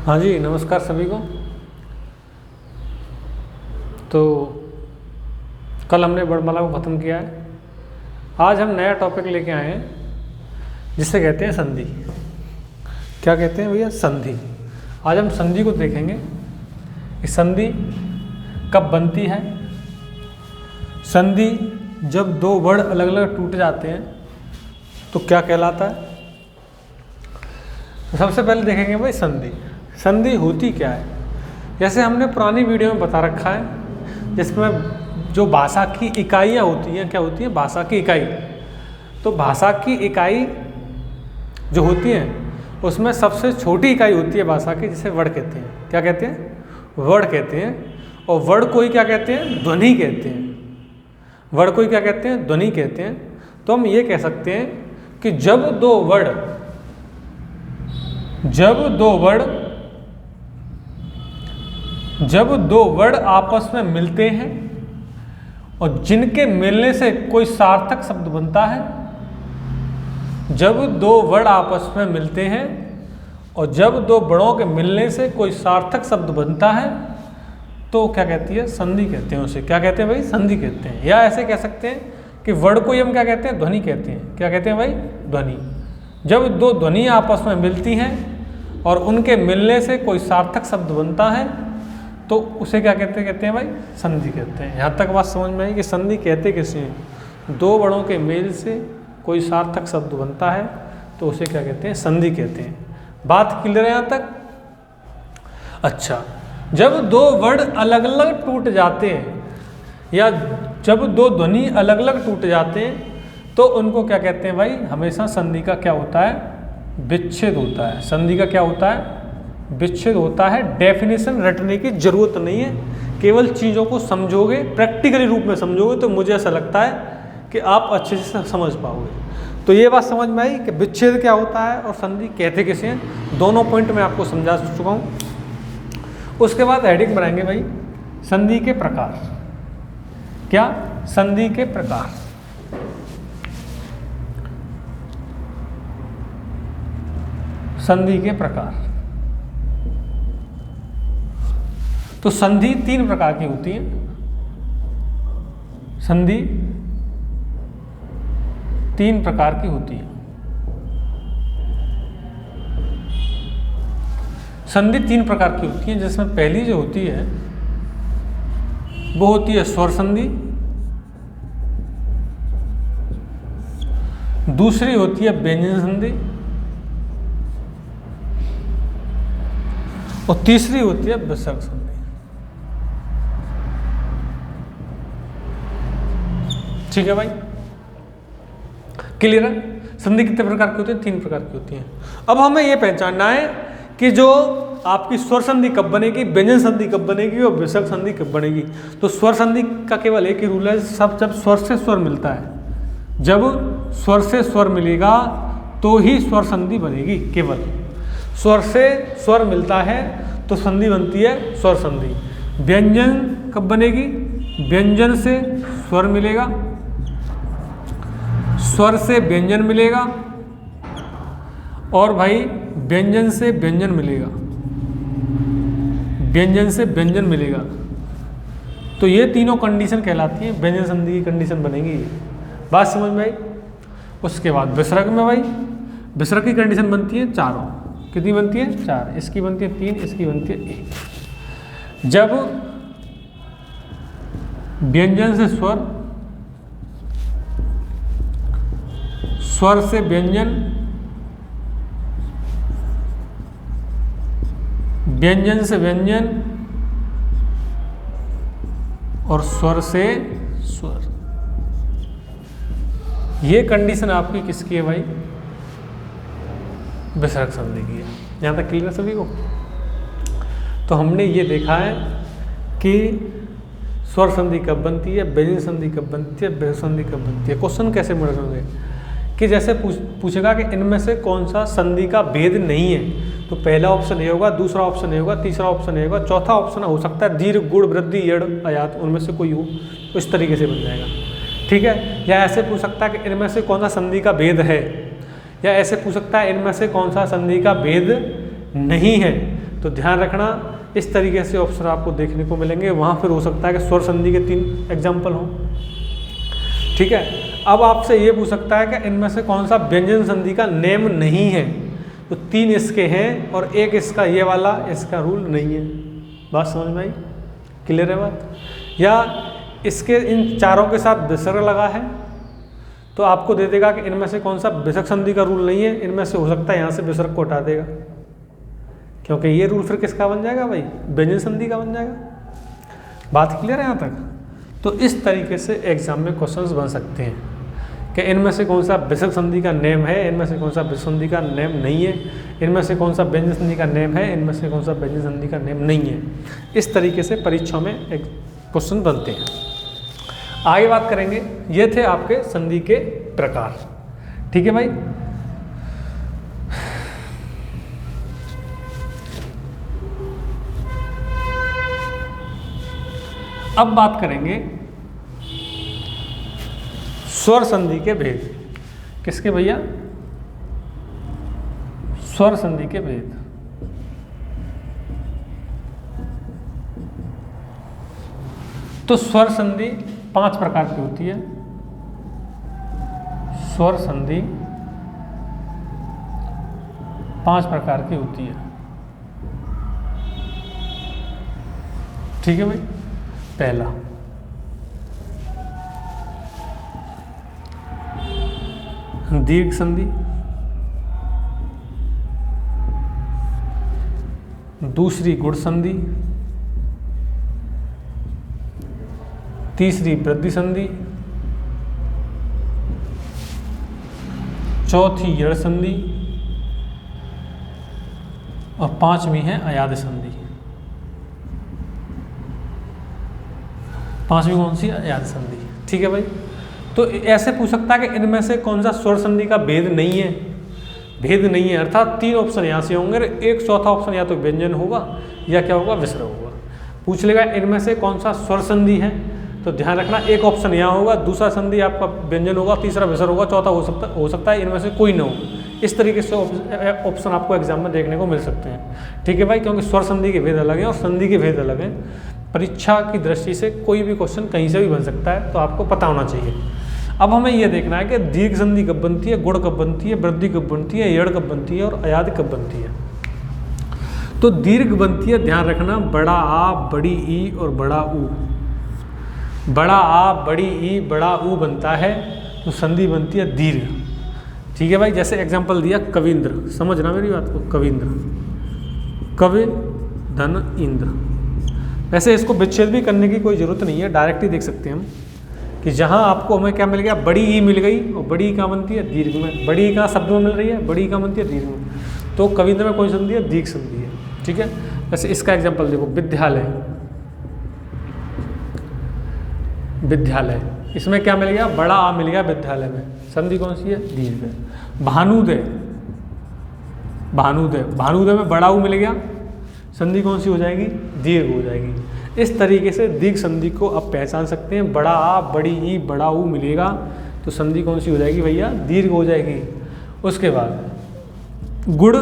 हाँ जी, नमस्कार सभी को। तो कल हमने वर्णमाला को ख़त्म किया है। आज हम नया टॉपिक लेके आए हैं जिसे कहते हैं संधि। क्या कहते हैं भैया? संधि। आज हम संधि को देखेंगे कि संधि कब बनती है। संधि जब दो वर्ड अलग अलग टूट जाते हैं तो क्या कहलाता है। तो सबसे पहले देखेंगे भाई संधि। संधि होती क्या है? जैसे हमने पुरानी वीडियो में बता रखा है, जिसमें जो भाषा की इकाइयाँ होती हैं, क्या होती है? भाषा की इकाई। तो भाषा की इकाई जो होती हैं उसमें सबसे छोटी इकाई होती है भाषा की, जिसे वर्ड कहते हैं। क्या कहते हैं? वर्ड कहते हैं। और वर्ड को ही क्या कहते हैं? ध्वनि कहते हैं। वर्ड को ही क्या कहते हैं? ध्वनि कहते हैं। तो हम ये कह सकते हैं कि जब दो वर्ड आपस में मिलते हैं और जिनके मिलने से कोई सार्थक शब्द बनता है, जब दो वर्ड आपस में मिलते हैं और जब दो वर्णों के मिलने से कोई सार्थक शब्द बनता है तो क्या कहती है? संधि कहते हैं। उसे क्या कहते हैं भाई? संधि कहते हैं। या ऐसे कह सकते हैं कि वर्ड को ही हम क्या कहते हैं? ध्वनि कहते हैं। क्या कहते हैं भाई? ध्वनि। जब दो ध्वनि आपस में मिलती हैं और उनके मिलने से कोई सार्थक शब्द बनता है तो उसे क्या कहते हैं भाई? संधि कहते हैं। यहाँ तक बात समझ में आई कि संधि कहते किसे हैं? दो वर्णों के मेल से कोई सार्थक शब्द बनता है तो उसे क्या कहते हैं? संधि कहते हैं। बात क्लियर है यहाँ तक? अच्छा, जब दो वर्ड अलग अलग टूट जाते हैं या जब दो ध्वनि अलग अलग टूट जाते हैं तो उनको क्या कहते हैं भाई? हमेशा संधि का क्या होता है? विच्छेद होता है। संधि का क्या होता है? विच्छेद होता है। डेफिनेशन रटने की जरूरत नहीं है, केवल चीज़ों को समझोगे, प्रैक्टिकली रूप में समझोगे तो मुझे ऐसा लगता है कि आप अच्छे से समझ पाओगे। तो ये बात समझ में आई कि विच्छेद क्या होता है और संधि कहते किसे हैं। दोनों पॉइंट मैं आपको समझा चुका हूँ। उसके बाद हेडिंग बनाएंगे भाई संधि के प्रकार। क्या? संधि के प्रकार। संधि के प्रकार। तो संधि तीन प्रकार की होती है। संधि तीन प्रकार की होती है। संधि तीन प्रकार की होती है, जिसमें पहली जो होती है वो होती है स्वर संधि, दूसरी होती है व्यंजन संधि और तीसरी होती है विसर्ग संधि। ठीक है भाई, क्लियर है? संधि कितने प्रकार की होती है? तीन प्रकार की होती है। अब हमें यह पहचानना है कि जो आपकी स्वर संधि कब बनेगी, व्यंजन संधि कब बनेगी और विसर्ग संधि कब बनेगी। तो स्वर संधि का केवल एक ही रूल है, सब जब स्वर से स्वर मिलता है, जब स्वर से स्वर मिलेगा तो ही स्वर संधि बनेगी। केवल स्वर से स्वर मिलता है तो संधि बनती है स्वर संधि। व्यंजन कब बनेगी? व्यंजन से स्वर मिलेगा, स्वर से व्यंजन मिलेगा और भाई व्यंजन से व्यंजन मिलेगा, व्यंजन से व्यंजन मिलेगा। तो ये तीनों कंडीशन कहलाती हैं, व्यंजन संधि की कंडीशन बनेगी। बात समझ में आई? उसके बाद विसर्ग में भाई विसर्ग की कंडीशन बनती है चारों। कितनी बनती है? चार। इसकी बनती है तीन, इसकी बनती है एक। जब व्यंजन से स्वर, स्वर से व्यंजन, व्यंजन से व्यंजन और स्वर से स्वर, ये कंडीशन आपकी किसकी है भाई? विसर्ग संधि की है। यहाँ तक क्लियर है सभी को? तो हमने ये देखा है कि स्वर संधि कब बनती है, व्यंजन संधि कब बनती है, विसर्ग संधि कब बनती है। क्वेश्चन कैसे बढ़ोगे कि जैसे पूछेगा कि इनमें से कौन सा संधि का भेद नहीं है, तो पहला ऑप्शन ये होगा, दूसरा ऑप्शन ये होगा, तीसरा ऑप्शन ये होगा, चौथा ऑप्शन हो सकता है दीर्घ, गुण, वृद्धि, यड़, आयात, उनमें से कोई हो। इस तरीके से बन जाएगा। ठीक है। या ऐसे पूछ सकता है कि इनमें से कौन सा संधि का भेद है, या ऐसे पूछ सकता है इनमें से कौन सा संधि का भेद नहीं है तो ध्यान रखना इस तरीके से ऑप्शन आपको देखने को मिलेंगे। वहाँ फिर हो सकता है कि स्वर संधि के 3 एग्जाम्पल हों। ठीक है, अब आपसे ये पूछ सकता है कि इनमें से कौन सा व्यंजन संधि का नेम नहीं है, तो 3 इसके हैं और एक इसका ये वाला इसका रूल नहीं है। बात समझ में आई? क्लियर है बात? या इसके इन चारों के साथ विसर्ग लगा है तो आपको दे देगा कि इनमें से कौन सा विसर्ग संधि का रूल नहीं है। इनमें से हो सकता है यहाँ से विसर्ग को हटा देगा, क्योंकि ये रूल फिर किसका बन जाएगा भाई? व्यंजन संधि का बन जाएगा। बात क्लियर है यहाँ तक? तो इस तरीके से एग्जाम में क्वेश्चंस बन सकते हैं कि इनमें से कौन सा विसर्ग संधि का नेम है, इनमें से कौन सा विसर्ग संधि का नेम नहीं है, इनमें से कौन सा व्यंजन संधि का नेम है, इनमें से कौन सा व्यंजन संधि का नेम नहीं है। इस तरीके से परीक्षाओं में एक क्वेश्चन बनते हैं। आगे बात करेंगे, ये थे आपके संधि के प्रकार। ठीक है भाई। अब बात करेंगे स्वर संधि के भेद। किसके भैया? स्वर संधि के भेद। तो स्वर संधि 5 प्रकार की होती है। स्वर संधि 5 प्रकार की होती है। ठीक है भाई। पहला दीर्घ संधि, दूसरी गुण संधि, तीसरी वृद्धि संधि, चौथी यड़ संधि और 5वीं है अयाद संधि। 5वीं कौन सी? अयाद संधि। ठीक है भाई। तो ऐसे पूछ सकता है कि इनमें से कौन सा स्वर संधि का भेद नहीं है? भेद नहीं है अर्थात 3 ऑप्शन यहाँ से होंगे, एक चौथा ऑप्शन या तो व्यंजन होगा या क्या होगा? विसर्ग होगा। पूछ लेगा इनमें से कौन सा स्वर संधि है, तो ध्यान रखना एक ऑप्शन यहाँ होगा, दूसरा संधि आपका व्यंजन होगा, तीसरा विसर्ग होगा, चौथा हो सकता है इनमें से कोई ना हो। इस तरीके से ऑप्शन आपको एग्जाम में देखने को मिल सकते हैं। ठीक है भाई, क्योंकि स्वर संधि के भेद अलग हैं और संधि के भेद अलग हैं। परीक्षा की दृष्टि से कोई भी क्वेश्चन कहीं से भी बन सकता है, तो आपको पता होना चाहिए। अब हमें यह देखना है कि दीर्घ संधि कब बनती है, गुण कब बनती है, वृद्धि कब बनती है, यड़ कब बनती है और अयाद कब बनती है। तो दीर्घ बनती है, ध्यान रखना, बड़ा आ, बड़ी ई और बड़ा ऊ। बड़ा आ, बड़ी ई, बड़ा ऊ बनता है तो संधि बनती है दीर्घ। ठीक है भाई। जैसे एग्जांपल दिया कविंद्र, समझना मेरी बात को। कविंद्र, कवि धन इंद्र। वैसे इसको विच्छेद भी करने की कोई ज़रूरत नहीं है, डायरेक्ट ही देख सकते हैं हम कि जहाँ आपको हमें क्या मिल गया? बड़ी ई मिल गई और बड़ी ई कहाँ बनती है? दीर्घ में। बड़ी ई कहाँ शब्द में मिल रही है? बड़ी ई कहाँ बनती है? दीर्घ में। तो कविंद्र में कौन संधि है? दीर्घ संधि है। ठीक है। वैसे इसका एग्जाम्पल देखो, विद्यालय। विद्यालय, इसमें क्या मिल गया? बड़ा आ मिल गया विद्यालय में, संधि कौन सी है? दीर्घ है। भानुदय, भानुदय, भानुदय में बड़ा ऊ मिल गया, संधि कौन सी हो जाएगी? दीर्घ हो जाएगी। इस तरीके से दीर्घ संधि को आप पहचान सकते हैं। बड़ा आ, बड़ी ई, बड़ा ऊ मिलेगा तो संधि कौन सी हो जाएगी भैया? दीर्घ हो जाएगी। उसके बाद गुण,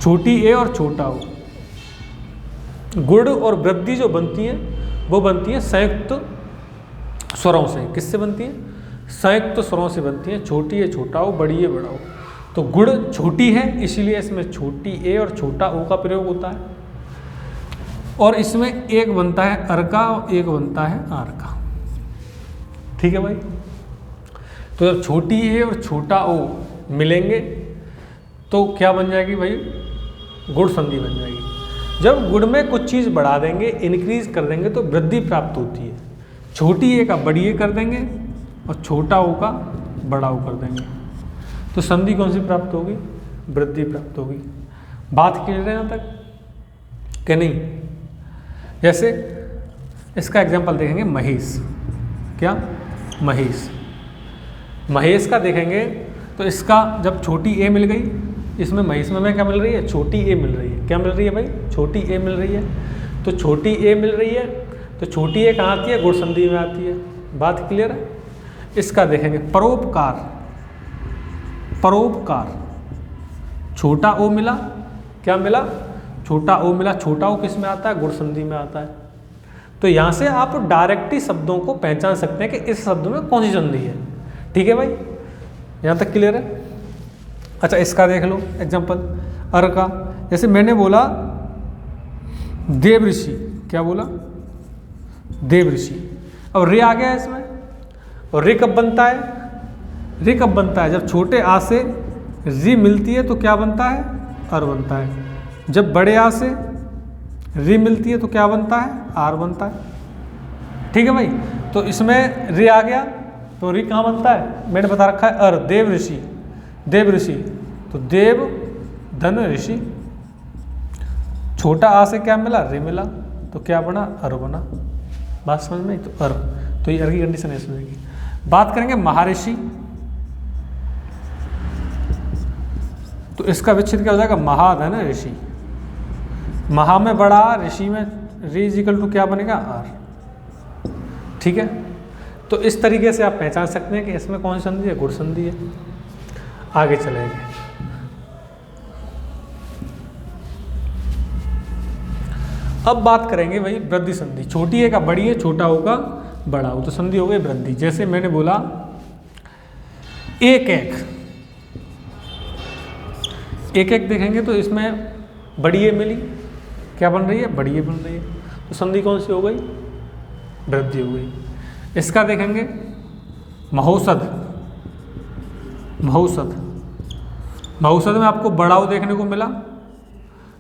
छोटी ए और छोटा ऊ। गुण और वृद्धि जो बनती है वो बनती है संयुक्त स्वरों से। किससे बनती है? संयुक्त स्वरों से बनती है। छोटी है छोटा ऊ, बड़ी है बड़ा ऊ। तो गुण छोटी है इसीलिए इसमें छोटी ए और छोटा ऊ का प्रयोग होता है, और इसमें एक बनता है अर का और एक बनता है आर का। ठीक है भाई। तो जब छोटी ए और छोटा ऊ मिलेंगे तो क्या बन जाएगी भाई? गुण संधि बन जाएगी। जब गुण में कुछ चीज़ बढ़ा देंगे, इंक्रीज कर देंगे तो वृद्धि प्राप्त होती है। छोटी ए का बड़ी ए कर देंगे और छोटा ऊ का बड़ा ऊ कर देंगे तो संधि कौन सी प्राप्त होगी? वृद्धि प्राप्त होगी। बात क्लियर है यहाँ तक कि नहीं? जैसे इसका एग्जांपल देखेंगे महेश। क्या? महेश। महेश का देखेंगे तो इसका जब छोटी ए मिल गई, इसमें महेश में क्या मिल रही है? छोटी ए मिल रही है। क्या मिल रही है भाई? छोटी ए मिल रही है। तो छोटी ए मिल रही है तो छोटी ए कहाँ आती है? गुण संधि में आती है। बात क्लियर है? इसका देखेंगे परोपकार। परोपकार, छोटा ओ मिला, क्या मिला, छोटा ओ मिला। छोटा ओ किस में आता है, गुण संधि में आता है। तो यहाँ से आप डायरेक्ट ही शब्दों को पहचान सकते हैं कि इस शब्द में कौन सी संधि है। ठीक है भाई, यहाँ तक क्लियर है। अच्छा इसका देख लो एग्जाम्पल अर का। जैसे मैंने बोला देव ऋषि, क्या बोला, देव ऋषि। अब रे आ गया इसमें, और रे कब बनता है, रे कब बनता है, जब छोटे आ से री मिलती है तो क्या बनता है, अर बनता है। जब बड़े आ से री मिलती है तो क्या बनता है, आर बनता है। ठीक है भाई, तो इसमें रे आ गया तो री कहाँ बनता है, मैंने बता रखा है अर, देव ऋषि, देव ऋषि, तो देव धन ऋषि। छोटा आ से क्या मिला, रे मिला, तो क्या बना, अर बना। बात समझ में, तो अर, तो ये अर की कंडीशन है इसमें की। बात करेंगे महर्षि, तो इसका विच्छेद क्या हो जाएगा, महाधन ऋषि। महा में बड़ा, ऋषि में री इक्वल टू क्या बनेगा, आर। ठीक है, तो इस तरीके से आप पहचान सकते हैं कि इसमें कौन सी संधि है, गुण संधि है। आगे चलेंगे। अब बात करेंगे भाई वृद्धि संधि। छोटी है का बड़ी है, छोटा होगा बड़ा हो, तो संधि हो गई वृद्धि। जैसे मैंने बोला एक एक, एक एक देखेंगे तो इसमें बड़ी ए मिली, क्या बन रही है, बड़ी ए बन रही है, तो संधि कौन सी हो गई, वृद्धि हो गई। इसका देखेंगे महौषध, महौषध, महौषध में आपको बड़ाऊ देखने को मिला,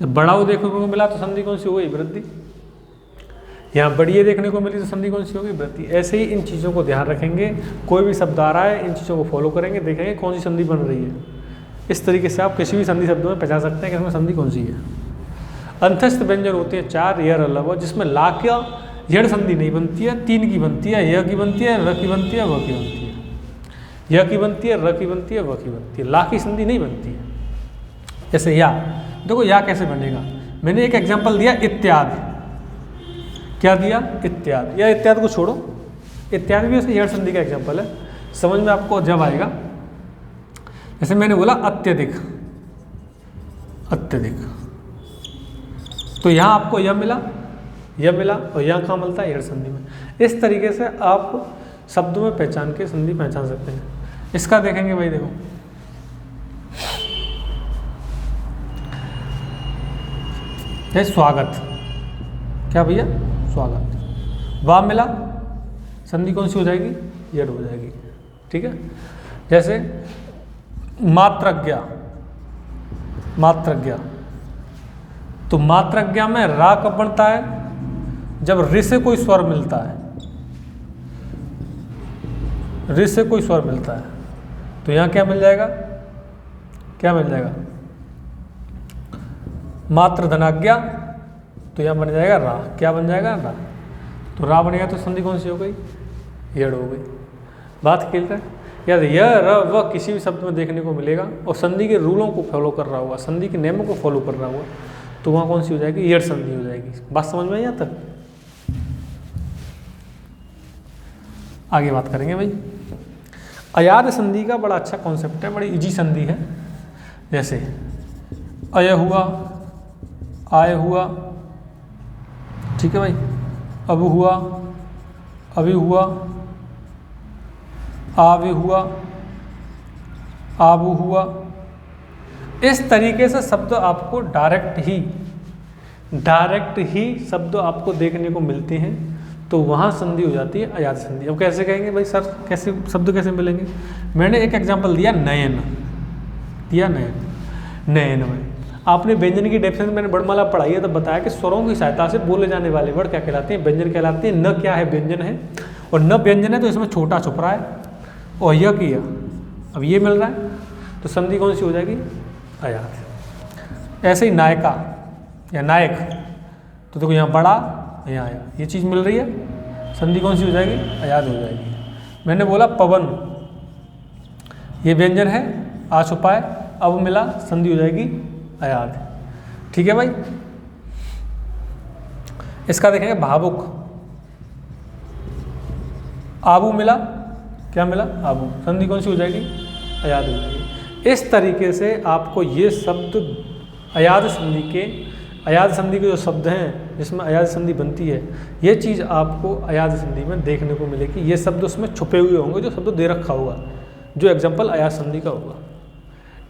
जब बड़ाऊ देखने को मिला तो संधि कौन सी हो गई, वृद्धि। यहाँ बड़ी ए देखने को मिली तो संधि कौन सी हो गई, वृद्धि। ऐसे ही इन चीज़ों को ध्यान रखेंगे, कोई भी शब्द आ रहा है इन चीज़ों को फॉलो करेंगे, देखेंगे कौन सी संधि बन रही है। इस तरीके से आप किसी भी संधि शब्द में पहचान सकते हैं कि इसमें संधि कौन सी है। अंतस्थ व्यंजन होते हैं 4 यर अलावा, जिसमें ला क्या यड़ संधि नहीं बनती है, 3 की बनती है, य की बनती है, र की बनती है, व की बनती है, य की बनती है, र की बनती है, व की बनती है, ला की संधि नहीं बनती है। जैसे या, देखो या कैसे बनेगा, मैंने एक एग्जांपल दिया इत्यादि, क्या दिया, इत्यादि। या इत्यादि को छोड़ो, इत्यादि भी वैसे यड़ संधि का एग्जांपल है, समझ में आपको जब आएगा। जैसे मैंने बोला अत्यधिक, अत्यधिक, तो यहाँ आपको यह मिला, यह मिला, और यहाँ कहाँ मिलता है, यड़ संधि में। इस तरीके से आप शब्दों में पहचान के संधि पहचान सकते हैं। इसका देखेंगे भाई, देखो ये स्वागत, क्या भैया, स्वागत। वाह मिला, संधि कौन सी हो जाएगी, यड़ हो जाएगी। ठीक है, जैसे मात्रज्ञा, मात्रज्ञा, तो मात्रज्ञा में रा कब बनता है, जब रि से कोई स्वर मिलता है, रि से कोई स्वर मिलता है, तो यहाँ क्या मिल जाएगा, क्या मिल जाएगा, मात्र धनाज्ञा, तो यहाँ बन जाएगा रा, क्या बन जाएगा, रा। तो रा बनेगा तो संधि कौन सी हो गई, यड़ हो गई। बात क्लियर है। याद य र व किसी भी शब्द में देखने को मिलेगा और संधि के रूलों को फॉलो कर रहा हुआ, संधि के नियमों को फॉलो कर रहा हुआ, तो वहाँ कौन सी हो जाएगी, यड़ संधि हो जाएगी। बात समझ में आई यहाँ तक। आगे बात करेंगे भाई, अयाद संधि का बड़ा अच्छा कॉन्सेप्ट है, बड़ी इजी संधि है। जैसे अय हुआ, आय हुआ, ठीक है भाई, अब हुआ, अभी हुआ, आवे हुआ, आबू हुआ। इस तरीके से शब्द आपको डायरेक्ट ही शब्द आपको देखने को मिलते हैं, तो वहाँ संधि हो जाती है अयाद संधि। अब कैसे कहेंगे भाई सर, कैसे शब्द कैसे मिलेंगे। मैंने एक एग्जांपल दिया नयन, दिया नयन, नयन में आपने व्यंजन की डेफिनेशन मैंने वर्णमाला पढ़ाई है, तो बताया कि स्वरों की सहायता से बोले जाने वाले वर्ड क्या कहलाते हैं, व्यंजन कहलाते हैं। न क्या है, व्यंजन है, और न व्यंजन है तो इसमें छोटा छुप रहा है, और यह किया, अब ये मिल रहा है, तो संधि कौन सी हो जाएगी, अयाद। ऐसे ही नायका या नायक, तो देखो यहाँ बड़ा, यहाँ आया, ये चीज़ मिल रही है, संधि कौन सी हो जाएगी, अयाद हो जाएगी। मैंने बोला पवन, ये व्यंजन है, आ छुपा है, अब मिला, संधि हो जाएगी अयाद। ठीक है भाई। इसका देखेंगे भावुक, आबू मिला, क्या मिला, आबू, संधि कौन सी हो जाएगी, अयाद हो जाएगी। इस तरीके से आपको ये शब्द अयाद संधि के जो शब्द हैं जिसमें अयाद संधि बनती है, ये चीज़ आपको अयाद संधि में देखने को मिलेगी। ये शब्द उसमें छुपे हुए होंगे जो शब्द दे रखा होगा, जो एग्जाम्पल अयाद संधि का होगा।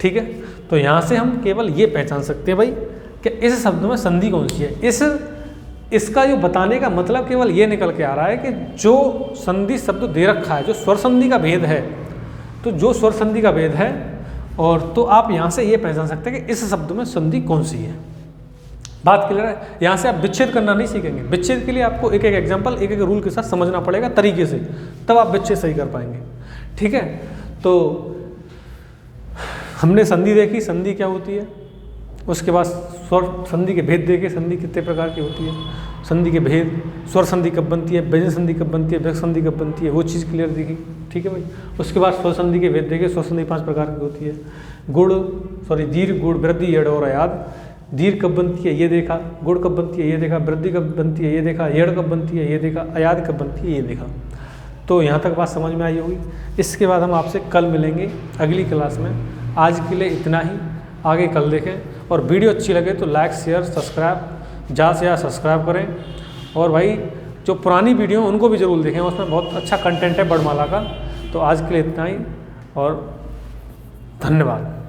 ठीक है, तो यहाँ से हम केवल ये पहचान सकते हैं भाई कि इस शब्द में संधि कौन सी है। इसका जो बताने का मतलब केवल ये निकल के आ रहा है कि जो संधि शब्द दे रखा है, जो स्वर संधि का भेद है, तो जो स्वर संधि का भेद है, और तो आप यहाँ से ये पहचान सकते हैं कि इस शब्द में संधि कौन सी है। बात क्लियर है। यहाँ से आप विच्छेद करना नहीं सीखेंगे। विच्छेद के लिए आपको एक एक एग्जाम्पल, एक एक रूल के साथ समझना पड़ेगा तरीके से, तब आप विच्छेद सही कर पाएंगे। ठीक है, तो हमने संधि देखी, संधि क्या होती है, उसके बाद स्वर संधि के भेद देखे, संधि कितने प्रकार की होती है, संधि के भेद, स्वर संधि कब बनती है, व्यंजन संधि कब बनती है, व्यक्त संधि कब बनती है, वो चीज़ क्लियर देखी। ठीक है भाई, उसके बाद स्वर संधि के भेद देखे। स्वर संधि 5 प्रकार की होती है, दीर्घ, गुड़, वृद्धि, यड़ और अयाद। दीर्घ कब बनती है ये देखा, गुड़ कब बनती है ये देखा, वृद्धि कब बनती है ये देखा, यड़ कब बनती है ये देखा, अयाद कब बनती है ये देखा। तो यहाँ तक बात समझ में आई होगी। इसके बाद हम आपसे कल मिलेंगे अगली क्लास में। आज के लिए इतना ही, आगे कल देखें। और वीडियो अच्छी लगे तो लाइक, शेयर, सब्सक्राइब, ज़्यादा से ज़्यादा सब्सक्राइब करें। और भाई जो पुरानी वीडियो उनको भी ज़रूर देखें, उसमें बहुत अच्छा कंटेंट है वर्णमाला का। तो आज के लिए इतना ही और धन्यवाद।